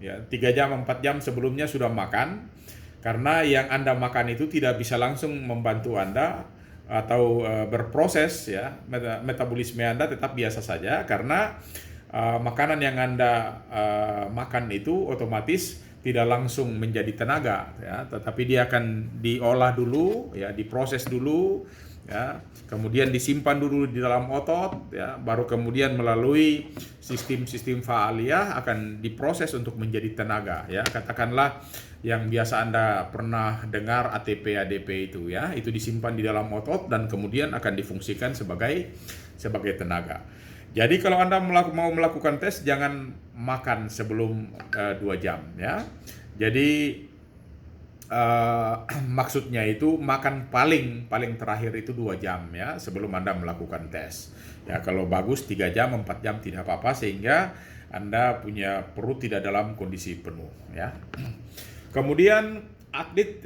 ya 3 jam 4 jam sebelumnya sudah makan, karena yang Anda makan itu tidak bisa langsung membantu Anda atau berproses, ya metabolisme Anda tetap biasa saja, karena makanan yang Anda makan itu otomatis tidak langsung menjadi tenaga, ya, tetapi dia akan diolah dulu, ya, diproses dulu, ya, kemudian disimpan dulu di dalam otot, ya, baru kemudian melalui sistem-sistem fa'aliyah akan diproses untuk menjadi tenaga, ya. Katakanlah yang biasa Anda pernah dengar ATP ADP itu, ya, itu disimpan di dalam otot dan kemudian akan difungsikan sebagai tenaga. Jadi kalau Anda mau melakukan tes, jangan makan sebelum 2 jam, ya. Jadi maksudnya itu makan paling terakhir itu 2 jam, ya, sebelum Anda melakukan tes. Ya, kalau bagus 3 jam, 4 jam tidak apa-apa, sehingga Anda punya perut tidak dalam kondisi penuh, ya. Kemudian atlet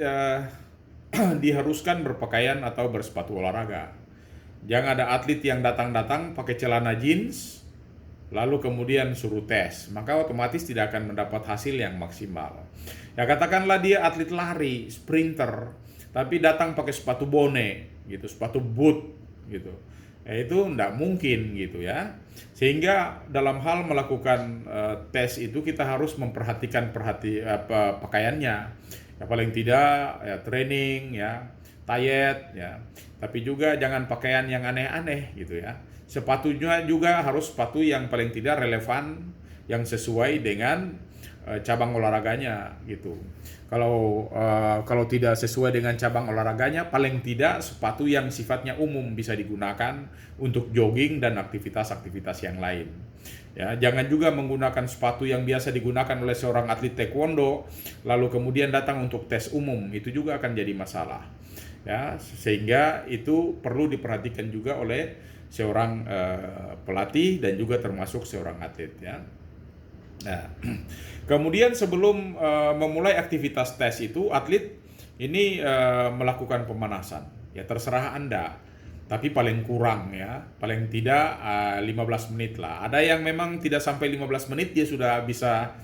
diharuskan berpakaian atau bersepatu olahraga. Jangan ada atlet yang datang-datang pakai celana jeans, lalu kemudian suruh tes, maka otomatis tidak akan mendapat hasil yang maksimal. Ya, katakanlah dia atlet lari, sprinter, tapi datang pakai sepatu bone, gitu, sepatu boot, gitu. Ya, itu tidak mungkin, gitu, ya. Sehingga dalam hal melakukan tes itu kita harus memperhatikan pakaiannya. Ya, paling tidak ya training, ya, diet, ya. Tapi juga jangan pakaian yang aneh-aneh, gitu, ya. Sepatunya juga harus sepatu yang paling tidak relevan, yang sesuai dengan cabang olahraganya, gitu. Kalau tidak sesuai dengan cabang olahraganya, paling tidak sepatu yang sifatnya umum bisa digunakan untuk jogging dan aktivitas-aktivitas yang lain. Ya, jangan juga menggunakan sepatu yang biasa digunakan oleh seorang atlet taekwondo, lalu kemudian datang untuk tes umum, itu juga akan jadi masalah. Ya, sehingga itu perlu diperhatikan juga oleh seorang pelatih dan juga termasuk seorang atlet, ya. Nah, kemudian sebelum memulai aktivitas tes itu, atlet ini melakukan pemanasan. Ya, terserah Anda. Tapi paling kurang, ya, paling tidak 15 menit lah. Ada yang memang tidak sampai 15 menit dia sudah bisa,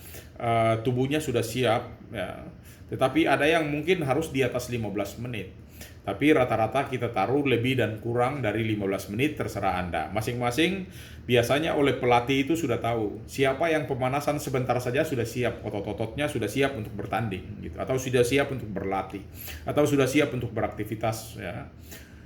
tubuhnya sudah siap, ya. Tetapi ada yang mungkin harus di atas 15 menit. Tapi rata-rata kita taruh lebih dan kurang dari 15 menit, terserah Anda. Masing-masing biasanya oleh pelatih itu sudah tahu siapa yang pemanasan sebentar saja sudah siap, otot-ototnya sudah siap untuk bertanding, gitu, atau sudah siap untuk berlatih, atau sudah siap untuk beraktivitas, ya.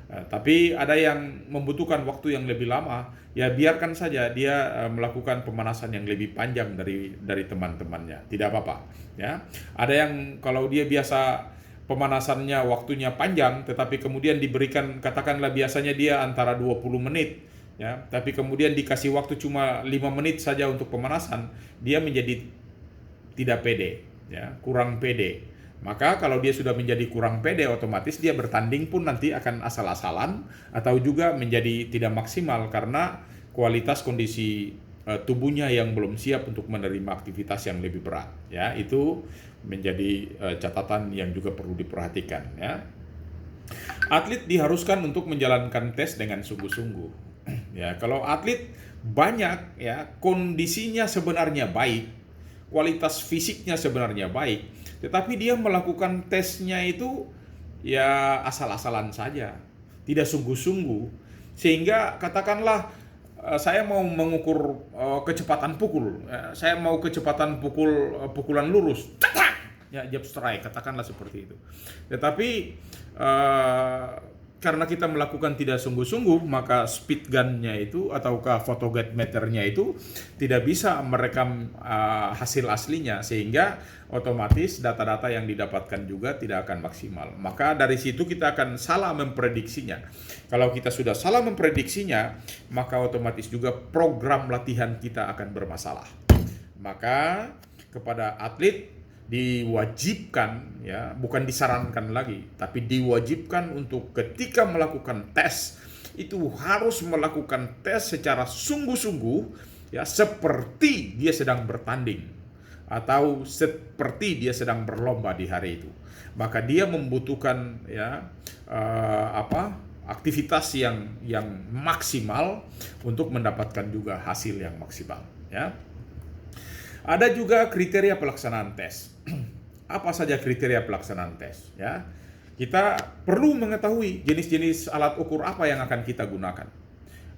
Tapi ada yang membutuhkan waktu yang lebih lama, ya biarkan saja dia melakukan pemanasan yang lebih panjang dari teman-temannya, tidak apa-apa, ya. Ada yang kalau dia biasa pemanasannya waktunya panjang, tetapi kemudian diberikan, katakanlah biasanya dia antara 20 menit, ya, tapi kemudian dikasih waktu cuma 5 menit saja untuk pemanasan, dia menjadi tidak pede, ya, kurang pede. Maka kalau dia sudah menjadi kurang pede, otomatis dia bertanding pun nanti akan asal-asalan atau juga menjadi tidak maksimal karena kualitas kondisi tubuhnya yang belum siap untuk menerima aktivitas yang lebih berat, ya. Itu menjadi catatan yang juga perlu diperhatikan, ya. Atlet diharuskan untuk menjalankan tes dengan sungguh-sungguh. Ya, kalau atlet banyak, ya, kondisinya sebenarnya baik, kualitas fisiknya sebenarnya baik, tetapi dia melakukan tesnya itu ya asal-asalan saja, tidak sungguh-sungguh, sehingga katakanlah saya mau mengukur kecepatan pukul, saya mau kecepatan pukulan lurus, ya, jab strike, katakanlah seperti itu. Tetapi karena kita melakukan tidak sungguh-sungguh, maka speed gun-nya itu ataukah fotometernya itu tidak bisa merekam hasil aslinya, sehingga otomatis data-data yang didapatkan juga tidak akan maksimal. Maka dari situ kita akan salah memprediksinya. Kalau kita sudah salah memprediksinya, maka otomatis juga program latihan kita akan bermasalah. Maka kepada atlet diwajibkan, ya, bukan disarankan lagi, tapi diwajibkan untuk ketika melakukan tes itu harus melakukan tes secara sungguh-sungguh, ya, seperti dia sedang bertanding atau seperti dia sedang berlomba di hari itu. Maka dia membutuhkan, ya, aktivitas yang maksimal untuk mendapatkan juga hasil yang maksimal, ya. Ada juga kriteria pelaksanaan tes. Apa saja kriteria pelaksanaan tes? Ya, kita perlu mengetahui jenis-jenis alat ukur apa yang akan kita gunakan.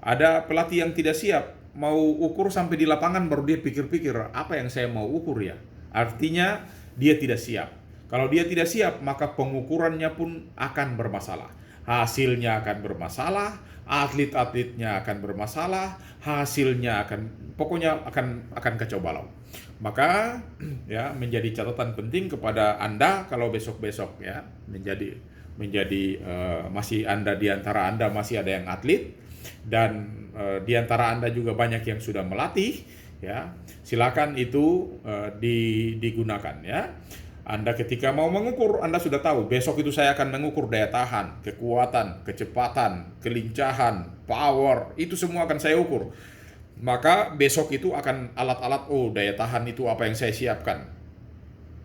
Ada pelatih yang tidak siap, mau ukur sampai di lapangan baru dia pikir-pikir apa yang saya mau ukur ya. Artinya dia tidak siap. Kalau dia tidak siap, maka pengukurannya pun akan bermasalah. Hasilnya akan bermasalah, atlet-atletnya akan bermasalah, hasilnya pokoknya akan kacau balau. Maka ya menjadi catatan penting kepada Anda kalau besok-besok ya masih di antara Anda masih ada yang atlet dan di antara Anda juga banyak yang sudah melatih ya, silakan itu digunakan ya. Anda ketika mau mengukur, Anda sudah tahu besok itu saya akan mengukur daya tahan, kekuatan, kecepatan, kelincahan, power, itu semua akan saya ukur. Maka besok itu akan alat-alat, daya tahan itu apa yang saya siapkan,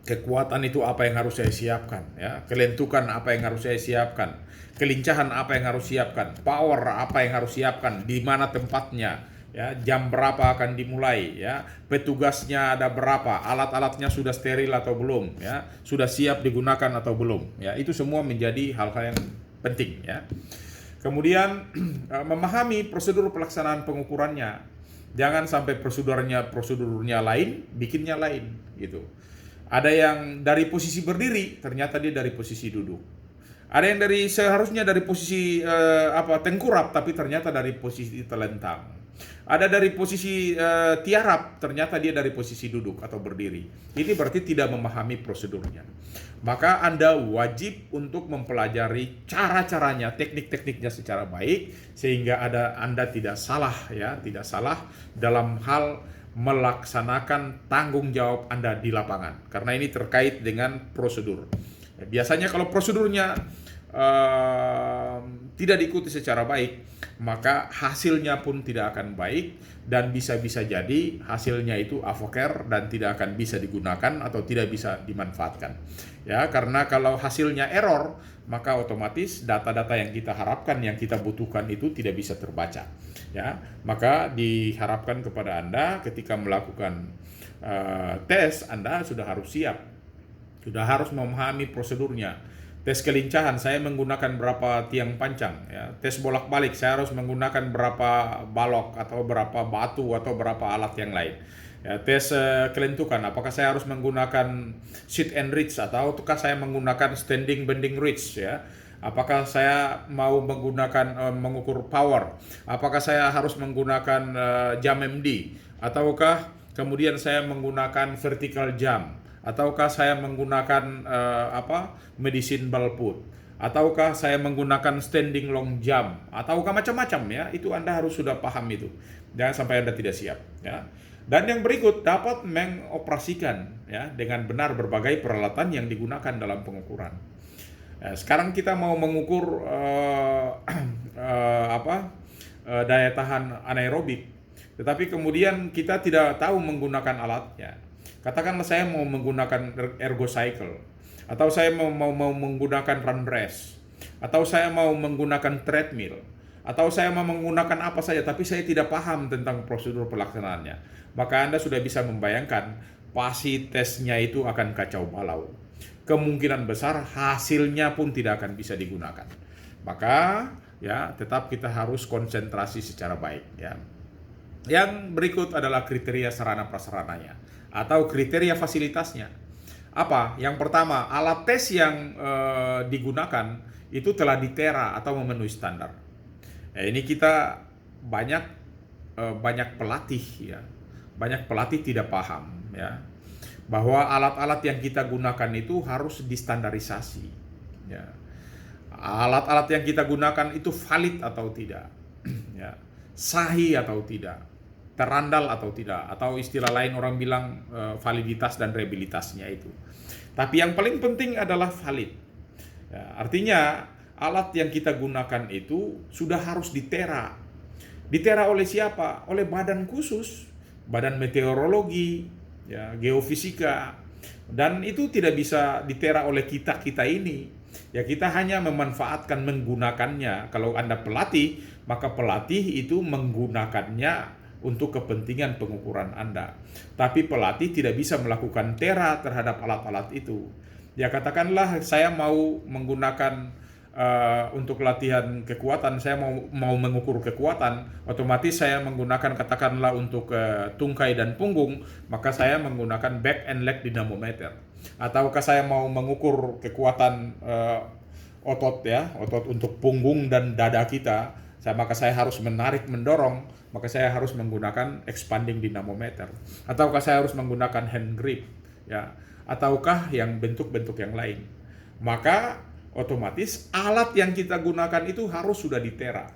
kekuatan itu apa yang harus saya siapkan, ya, kelentukan apa yang harus saya siapkan, kelincahan apa yang harus siapkan, power apa yang harus siapkan, di mana tempatnya, ya, jam berapa akan dimulai, ya, petugasnya ada berapa, alat-alatnya sudah steril atau belum, ya, sudah siap digunakan atau belum, ya, itu semua menjadi hal-hal yang penting, ya. Kemudian memahami prosedur pelaksanaan pengukurannya, jangan sampai prosedurnya lain, bikinnya lain, gitu. Ada yang dari posisi berdiri, ternyata dia dari posisi duduk. Ada yang seharusnya dari posisi tengkurap, tapi ternyata dari posisi telentang. Ada dari posisi tiarap, ternyata dia dari posisi duduk atau berdiri. Ini berarti tidak memahami prosedurnya. Maka Anda wajib untuk mempelajari cara-caranya, teknik-tekniknya secara baik, sehingga Anda tidak salah, ya, tidak salah dalam hal melaksanakan tanggung jawab Anda di lapangan. Karena ini terkait dengan prosedur. Biasanya kalau prosedurnya tidak diikuti secara baik, maka hasilnya pun tidak akan baik dan bisa-bisa jadi hasilnya itu avoker dan tidak akan bisa digunakan atau tidak bisa dimanfaatkan. Ya, karena kalau hasilnya error, maka otomatis data-data yang kita harapkan, yang kita butuhkan itu tidak bisa terbaca. Ya, maka diharapkan kepada Anda ketika melakukan tes, Anda sudah harus siap, sudah harus memahami prosedurnya. Tes kelincahan, saya menggunakan berapa tiang pancang, ya. Tes bolak-balik, saya harus menggunakan berapa balok atau berapa batu atau berapa alat yang lain. Ya, tes kelentukan, apakah saya harus menggunakan sit and reach ataukah saya menggunakan standing bending reach, ya. Apakah saya mau menggunakan mengukur power, apakah saya harus menggunakan jam MD, ataukah kemudian saya menggunakan vertical jam, ataukah saya menggunakan medicine ball put, ataukah saya menggunakan standing long jump, ataukah macam-macam, ya. Itu Anda harus sudah paham itu. Jangan sampai Anda tidak siap, ya. Dan yang berikut, dapat mengoperasikan, ya, dengan benar berbagai peralatan yang digunakan dalam pengukuran. Sekarang kita mau mengukur daya tahan anaerobik, tetapi kemudian kita tidak tahu menggunakan alatnya. Katakanlah saya mau menggunakan ergo cycle, atau saya mau menggunakan run brace, atau saya mau menggunakan treadmill, atau saya mau menggunakan apa saja, tapi saya tidak paham tentang prosedur pelaksanaannya. Maka Anda sudah bisa membayangkan pasti tesnya itu akan kacau balau. Kemungkinan besar hasilnya pun tidak akan bisa digunakan. Maka ya tetap kita harus konsentrasi secara baik, ya. Yang berikut adalah kriteria sarana prasarananya atau kriteria fasilitasnya. Apa? Yang pertama, alat tes yang digunakan itu telah ditera atau memenuhi standar. Ya, ini kita banyak pelatih, ya. Banyak pelatih tidak paham, ya, bahwa alat-alat yang kita gunakan itu harus distandarisasi, ya. Alat-alat yang kita gunakan itu valid atau tidak, ya, sahih atau tidak, terandal atau tidak, atau istilah lain orang bilang validitas dan reliabilitasnya itu. Tapi yang paling penting adalah valid. Ya, artinya alat yang kita gunakan itu sudah harus ditera. Ditera oleh siapa? Oleh badan khusus, badan meteorologi, ya, geofisika, dan itu tidak bisa ditera oleh kita ini. Ya, kita hanya memanfaatkan menggunakannya. Kalau Anda pelatih, maka pelatih itu menggunakannya untuk kepentingan pengukuran Anda. Tapi pelatih tidak bisa melakukan tera terhadap alat-alat itu. Ya katakanlah saya mau menggunakan untuk latihan kekuatan, saya mau mengukur kekuatan, otomatis saya menggunakan katakanlah untuk tungkai dan punggung, maka saya menggunakan back and leg dynamometer. Ataukah saya mau mengukur kekuatan otot untuk punggung dan dada kita, maka saya harus menarik mendorong, maka saya harus menggunakan expanding dynamometer. Ataukah saya harus menggunakan hand grip, ya, ataukah yang bentuk-bentuk yang lain. Maka otomatis alat yang kita gunakan itu harus sudah ditera.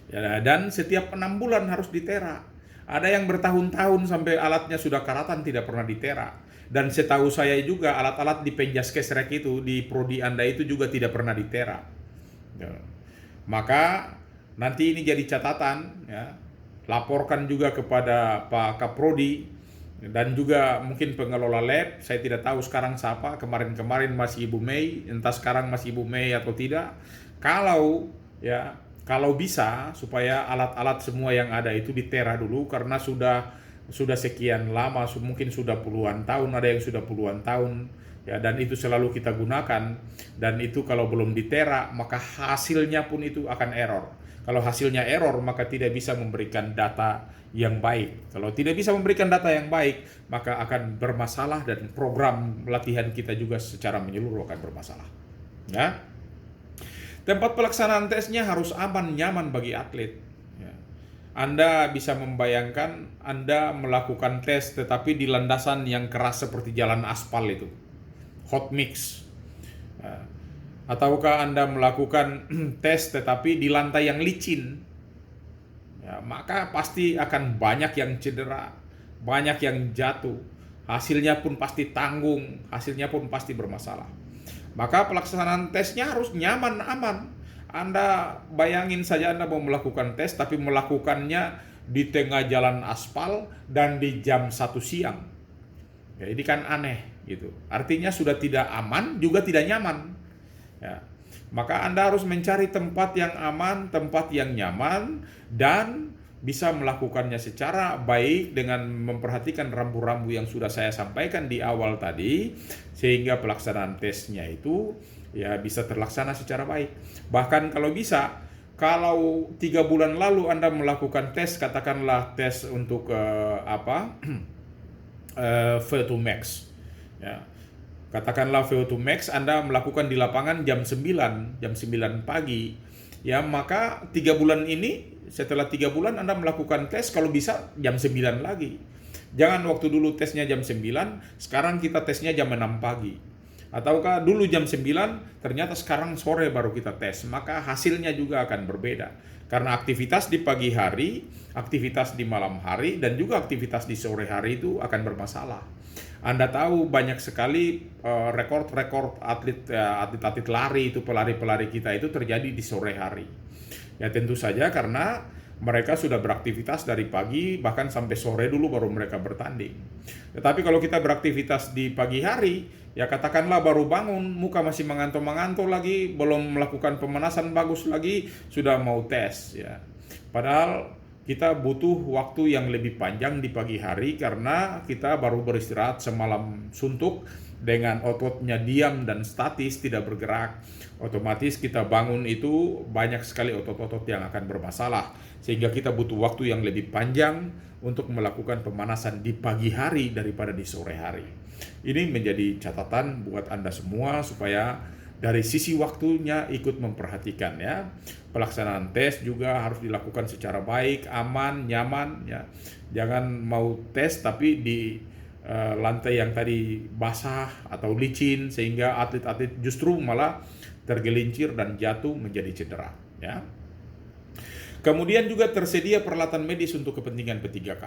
Ya, dan setiap 6 bulan harus ditera. Ada yang bertahun-tahun sampai alatnya sudah karatan tidak pernah ditera. Dan setahu saya juga alat-alat di Penjaskes Rek itu, di prodi Anda itu juga tidak pernah ditera. Ya. Maka nanti ini jadi catatan, ya. Laporkan juga kepada Pak Kaprodi dan juga mungkin pengelola lab. Saya tidak tahu sekarang siapa, kemarin-kemarin masih Ibu Mei, entah sekarang masih Ibu Mei atau tidak. Kalau bisa supaya alat-alat semua yang ada itu ditera dulu, karena sudah sekian lama, mungkin sudah puluhan tahun, ada yang sudah puluhan tahun, ya, dan itu selalu kita gunakan. Dan itu kalau belum ditera, maka hasilnya pun itu akan error. Kalau hasilnya error, maka tidak bisa memberikan data yang baik. Kalau tidak bisa memberikan data yang baik, maka akan bermasalah dan program latihan kita juga secara menyeluruh akan bermasalah. Ya. Tempat pelaksanaan tesnya harus aman, nyaman bagi atlet. Ya. Anda bisa membayangkan Anda melakukan tes tetapi di landasan yang keras seperti jalan aspal itu, hot mix. Ya. Ataukah Anda melakukan tes tetapi di lantai yang licin, ya, maka pasti akan banyak yang cedera, banyak yang jatuh, hasilnya pun pasti tanggung, hasilnya pun pasti bermasalah. Maka pelaksanaan tesnya harus nyaman, aman. Anda bayangin saja Anda mau melakukan tes tapi melakukannya di tengah jalan aspal dan di jam 1 siang. Ya, ini kan aneh gitu. Artinya sudah tidak aman juga tidak nyaman. Ya. Maka Anda harus mencari tempat yang aman, tempat yang nyaman, dan bisa melakukannya secara baik dengan memperhatikan rambu-rambu yang sudah saya sampaikan di awal tadi, sehingga pelaksanaan tesnya itu ya bisa terlaksana secara baik. Bahkan kalau bisa, kalau 3 bulan lalu Anda melakukan tes, katakanlah tes untuk VO2 max, ya. Katakanlah VO2 max Anda melakukan di lapangan jam 9 pagi, ya, maka 3 bulan ini, setelah 3 bulan Anda melakukan tes, kalau bisa jam 9 lagi. Jangan waktu dulu tesnya jam 9, sekarang kita tesnya jam 6 pagi. Ataukah dulu jam 9, ternyata sekarang sore baru kita tes, maka hasilnya juga akan berbeda. Karena aktivitas di pagi hari, aktivitas di malam hari, dan juga aktivitas di sore hari itu akan bermasalah. Anda tahu banyak sekali rekor-rekor atlet lari itu, pelari-pelari kita itu terjadi di sore hari. Ya tentu saja karena mereka sudah beraktivitas dari pagi bahkan sampai sore dulu baru mereka bertanding. Tetapi kalau kita beraktivitas di pagi hari, ya katakanlah baru bangun, muka masih mengantuk-mengantuk lagi, belum melakukan pemanasan bagus lagi, sudah mau tes, ya. Padahal kita butuh waktu yang lebih panjang di pagi hari karena kita baru beristirahat semalam suntuk dengan ototnya diam dan statis, tidak bergerak. Otomatis kita bangun itu banyak sekali otot-otot yang akan bermasalah, sehingga kita butuh waktu yang lebih panjang untuk melakukan pemanasan di pagi hari daripada di sore hari. Ini menjadi catatan buat Anda semua supaya dari sisi waktunya ikut memperhatikan, ya. Pelaksanaan tes juga harus dilakukan secara baik, aman, nyaman, ya. Jangan mau tes tapi di lantai yang tadi basah atau licin sehingga atlet-atlet justru malah tergelincir dan jatuh menjadi cedera, ya. Kemudian juga tersedia peralatan medis untuk kepentingan P3K.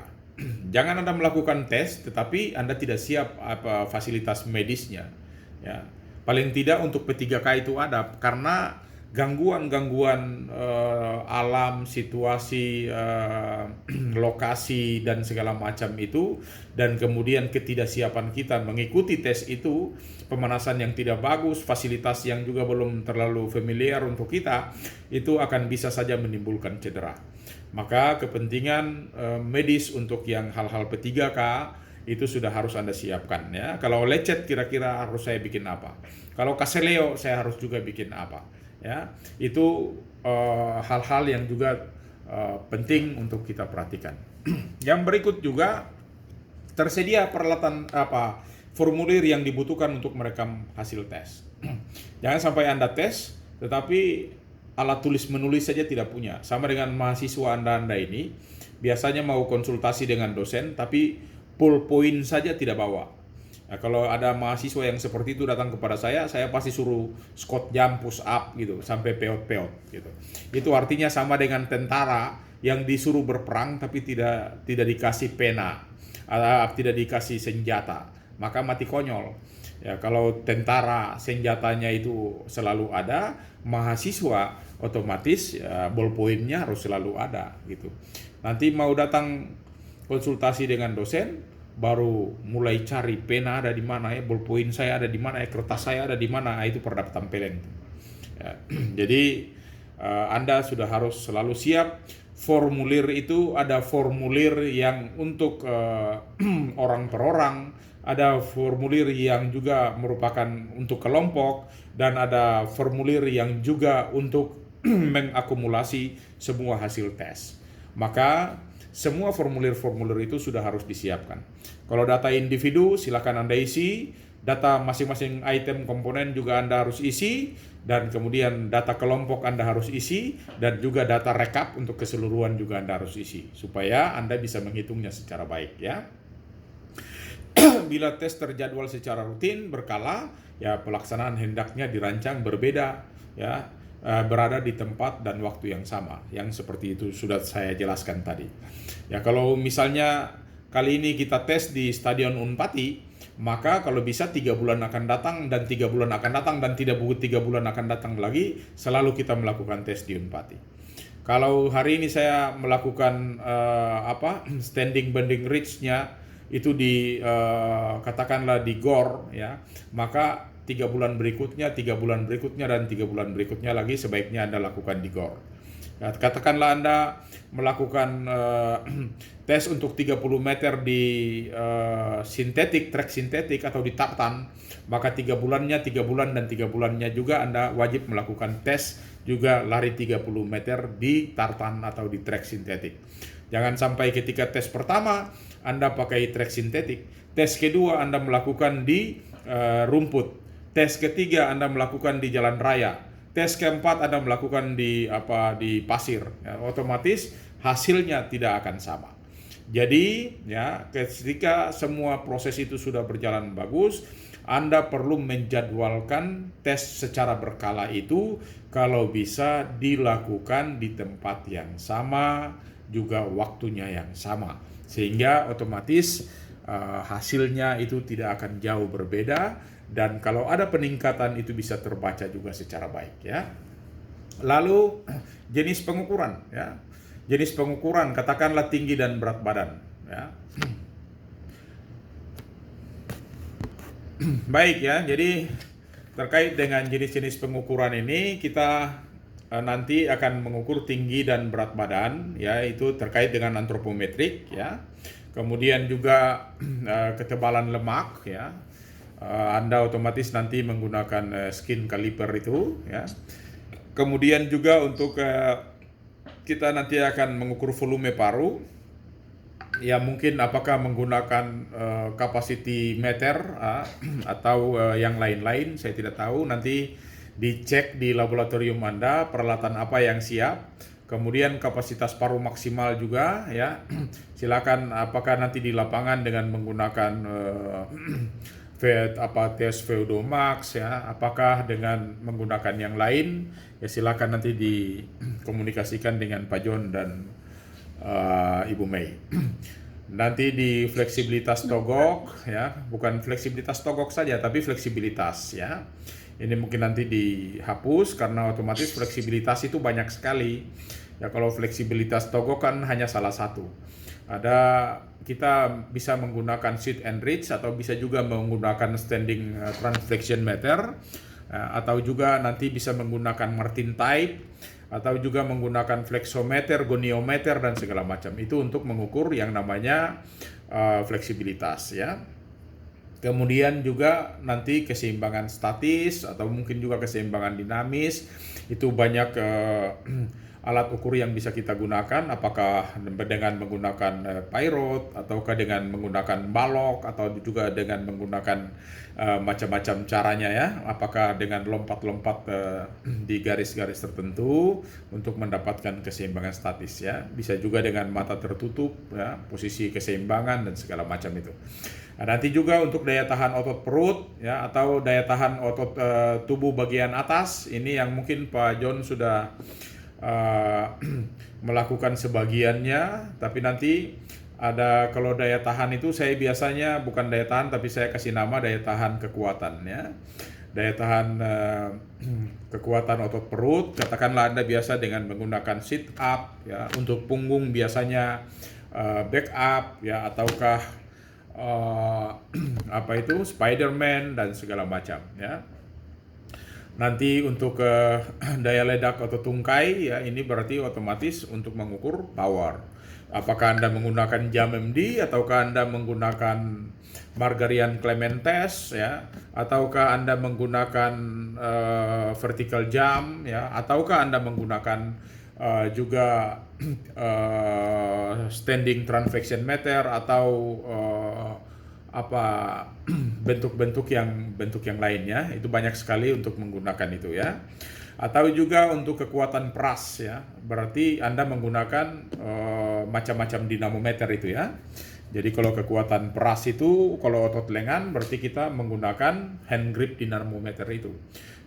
Jangan Anda melakukan tes tetapi Anda tidak siap fasilitas medisnya, ya. Paling tidak untuk P3K itu ada, karena gangguan-gangguan alam, situasi, lokasi dan segala macam itu, dan kemudian ketidaksiapan kita mengikuti tes itu, pemanasan yang tidak bagus, fasilitas yang juga belum terlalu familiar untuk kita, itu akan bisa saja menimbulkan cedera. Maka kepentingan medis untuk yang hal-hal P3K itu sudah harus Anda siapkan ya. Kalau lecet kira-kira harus saya bikin apa? Kalau kaseleo saya harus juga bikin apa? Ya, itu hal-hal yang juga penting untuk kita perhatikan. Yang berikut juga tersedia peralatan formulir yang dibutuhkan untuk merekam hasil tes. Jangan sampai Anda tes tetapi alat tulis menulis saja tidak punya. Sama dengan mahasiswa Anda ini, biasanya mau konsultasi dengan dosen, tapi ballpoint saja tidak bawa. Nah, kalau ada mahasiswa yang seperti itu datang kepada saya pasti suruh squat jump, push up gitu, sampai peot-peot gitu. Itu artinya sama dengan tentara yang disuruh berperang tapi tidak dikasih pena, tidak dikasih senjata, maka mati konyol. Ya, kalau tentara senjatanya itu selalu ada, mahasiswa otomatis ya, ballpointnya harus selalu ada gitu. Nanti mau datang konsultasi dengan dosen, baru mulai cari pena ada di mana ya, ballpoint saya ada di mana ya, kertas saya ada di mana, itu perdap tampelen. Ya, jadi Anda sudah harus selalu siap. Formulir itu ada formulir yang untuk orang per orang, ada formulir yang juga merupakan untuk kelompok, dan ada formulir yang juga untuk mengakumulasi semua hasil tes. Maka semua formulir-formulir itu sudah harus disiapkan. Kalau data individu silakan Anda isi, data masing-masing item komponen juga Anda harus isi, dan kemudian data kelompok Anda harus isi, dan juga data rekap untuk keseluruhan juga Anda harus isi, supaya Anda bisa menghitungnya secara baik ya. Bila tes terjadwal secara rutin berkala, ya pelaksanaan hendaknya dirancang berbeda ya, berada di tempat dan waktu yang sama, yang seperti itu sudah saya jelaskan tadi. Ya, kalau misalnya kali ini kita tes di Stadion Unpati, maka kalau bisa 3 bulan akan datang dan 3 bulan akan datang dan tidak buku 3 bulan akan datang lagi, selalu kita melakukan tes di Unpati. Kalau hari ini saya melakukan standing bending reach-nya itu di katakanlah di GOR ya, maka 3 bulan berikutnya, 3 bulan berikutnya, dan 3 bulan berikutnya lagi sebaiknya Anda lakukan di GOR. Ya, katakanlah Anda melakukan tes untuk 30 meter di track sintetik atau di tartan, maka 3 bulannya, 3 bulan, dan 3 bulannya juga Anda wajib melakukan tes juga lari 30 meter di tartan atau di track sintetik. Jangan sampai ketika tes pertama Anda pakai track sintetik, tes kedua Anda melakukan di rumput, tes ketiga Anda melakukan di jalan raya, tes keempat Anda melakukan di pasir, ya, otomatis hasilnya tidak akan sama. Jadi ya, ketika semua proses itu sudah berjalan bagus, Anda perlu menjadwalkan tes secara berkala itu, kalau bisa dilakukan di tempat yang sama, juga waktunya yang sama, sehingga otomatis hasilnya itu tidak akan jauh berbeda, dan kalau ada peningkatan itu bisa terbaca juga secara baik ya. Lalu jenis pengukuran ya. Jenis pengukuran katakanlah tinggi dan berat badan ya. Baik ya, jadi terkait dengan jenis-jenis pengukuran ini, kita nanti akan mengukur tinggi dan berat badan ya, itu terkait dengan antropometrik ya. Kemudian juga ketebalan lemak ya. Anda otomatis nanti menggunakan skin caliper itu ya. Kemudian juga untuk kita nanti akan mengukur volume paru. Ya, mungkin apakah menggunakan capacity meter atau yang lain-lain, saya tidak tahu. Nanti dicek di laboratorium Anda peralatan apa yang siap. Kemudian kapasitas paru maksimal juga ya. Silakan apakah nanti di lapangan dengan menggunakan tes VO2 max ya, apakah dengan menggunakan yang lain, ya silakan nanti dikomunikasikan dengan Pak John dan Ibu Mei. Nanti di fleksibilitas togok ya, bukan fleksibilitas togok saja tapi fleksibilitas ya. Ini mungkin nanti dihapus karena otomatis fleksibilitas itu banyak sekali. Ya kalau fleksibilitas togok kan hanya salah satu. Kita bisa menggunakan sit and reach atau bisa juga menggunakan standing transflexion meter atau juga nanti bisa menggunakan Martin type atau juga menggunakan flexometer, goniometer dan segala macam. Itu untuk mengukur yang namanya fleksibilitas ya. Kemudian juga nanti keseimbangan statis atau mungkin juga keseimbangan dinamis. Itu banyak alat ukur yang bisa kita gunakan, apakah dengan menggunakan Pirot ataukah dengan menggunakan balok atau juga dengan menggunakan macam-macam caranya ya, apakah dengan lompat-lompat di garis-garis tertentu untuk mendapatkan keseimbangan statis ya, bisa juga dengan mata tertutup ya, posisi keseimbangan dan segala macam itu. Nah, nanti juga untuk daya tahan otot perut ya atau daya tahan otot tubuh bagian atas, ini yang mungkin Pak John sudah melakukan sebagiannya, tapi nanti ada kalau daya tahan itu saya biasanya bukan daya tahan tapi saya kasih nama daya tahan kekuatan ya. Daya tahan kekuatan otot perut, katakanlah Anda biasa dengan menggunakan sit up ya, untuk punggung biasanya back up ya, ataukah apa itu Spiderman dan segala macam ya. Nanti untuk daya ledak atau tungkai ya, ini berarti otomatis untuk mengukur power. Apakah Anda menggunakan jam MD ataukah Anda menggunakan Margarian Clementes ya, ataukah Anda menggunakan vertical jam ya, ataukah Anda menggunakan juga standing transflexion meter atau bentuk yang lainnya. Itu banyak sekali untuk menggunakan itu ya. Atau juga untuk kekuatan peras ya, berarti Anda menggunakan macam-macam dinamometer itu ya. Jadi kalau kekuatan peras itu, kalau otot lengan berarti kita menggunakan hand grip dinamometer itu.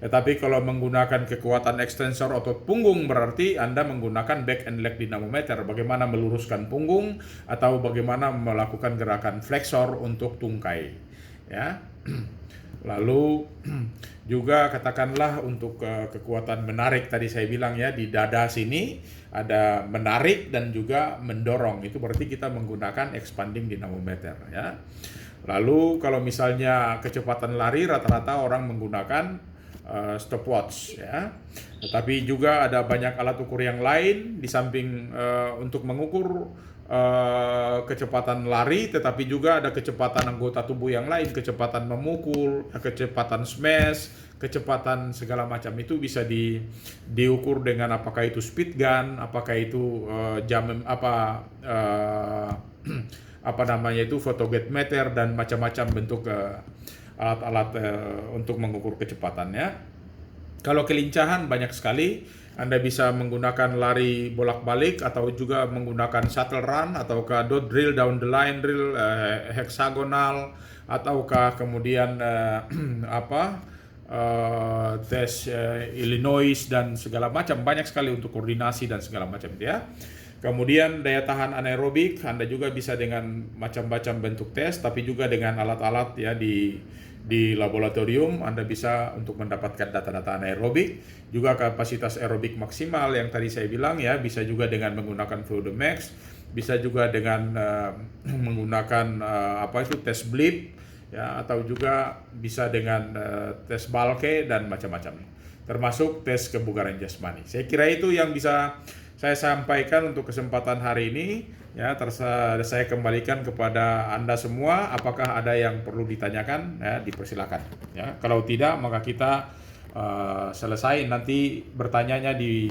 Tetapi kalau menggunakan kekuatan ekstensor otot punggung berarti Anda menggunakan back and leg dinamometer, bagaimana meluruskan punggung atau bagaimana melakukan gerakan flexor untuk tungkai ya. Lalu juga katakanlah untuk kekuatan menarik, tadi saya bilang ya, di dada sini ada menarik dan juga mendorong, itu berarti kita menggunakan expanding dinamometer ya. Lalu kalau misalnya kecepatan lari, rata-rata orang menggunakan stopwatch ya. Tetapi juga ada banyak alat ukur yang lain di samping untuk mengukur kecepatan lari, tetapi juga ada kecepatan anggota tubuh yang lain, kecepatan memukul, kecepatan smash, kecepatan segala macam itu bisa diukur dengan apakah itu speed gun, apakah itu apa namanya itu photogate dan macam-macam bentuk alat-alat untuk mengukur kecepatannya. Kalau kelincahan banyak sekali. Anda bisa menggunakan lari bolak-balik atau juga menggunakan shuttle run ataukah dot drill, down the line drill, heksagonal, ataukah kemudian tes Illinois dan segala macam, banyak sekali untuk koordinasi dan segala macam ya. Kemudian daya tahan anaerobik, Anda juga bisa dengan macam-macam bentuk tes, tapi juga dengan alat-alat ya di laboratorium Anda bisa untuk mendapatkan data-data anaerobik, juga kapasitas aerobik maksimal yang tadi saya bilang ya, bisa juga dengan menggunakan Fluidomax, bisa juga dengan menggunakan tes blip ya, atau juga bisa dengan tes Balke dan macam-macam, termasuk tes kebugaran jasmani. Saya kira itu yang bisa saya sampaikan untuk kesempatan hari ini ya. Saya kembalikan kepada Anda semua, apakah ada yang perlu ditanyakan ya, dipersilakan ya. Kalau tidak maka kita selesai, nanti bertanyanya di